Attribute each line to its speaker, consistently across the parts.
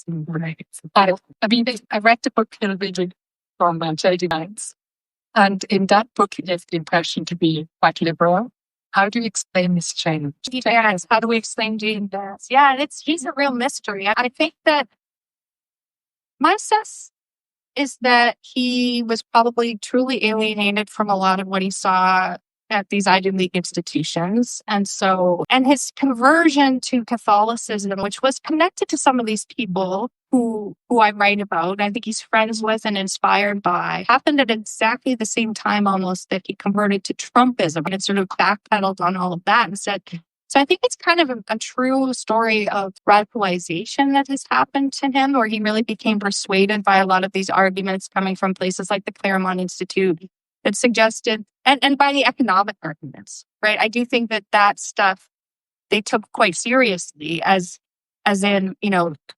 Speaker 1: Right. I mean, I read the book Kill Vision from J.D. Vance, and in that book, he gives the impression to be quite liberal. How do you explain this change?
Speaker 2: Yes, how do we explain Gene Vance? Yeah, he's a real mystery. I think that my sense is that he was probably truly alienated from a lot of what he saw at these Ivy League institutions. And his conversion to Catholicism, which was connected to some of these people who I write about, I think he's friends with and inspired by, happened at exactly the same time almost that he converted to Trumpism and sort of backpedaled on all of that and said, so I think it's kind of a true story of radicalization that has happened to him, where he really became persuaded by a lot of these arguments coming from places like the Claremont Institute that suggested, and by the economic arguments, right? I do think that stuff they took quite seriously as in,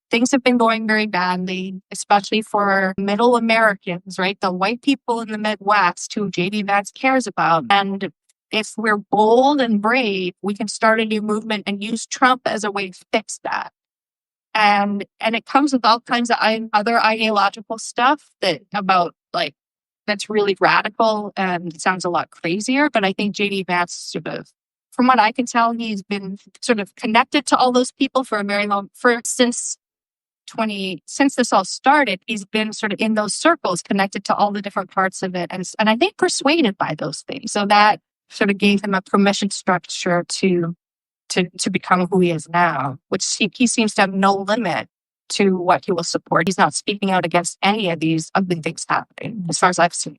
Speaker 2: things have been going very badly, especially for middle Americans, right? The white people in the Midwest who J.D. Vance cares about. And if we're bold and brave, we can start a new movement and use Trump as a way to fix that. And it comes with all kinds of other ideological stuff that's really radical and sounds a lot crazier. But I think J.D. Vance sort of, from what I can tell, he's been sort of connected to all those people for a very long, since this all started, he's been sort of in those circles, connected to all the different parts of it. And I think persuaded by those things. So that sort of gave him a permission structure to become who he is now, which he seems to have no limit to what he will support. He's not speaking out against any of these ugly things happening, as far as I've seen.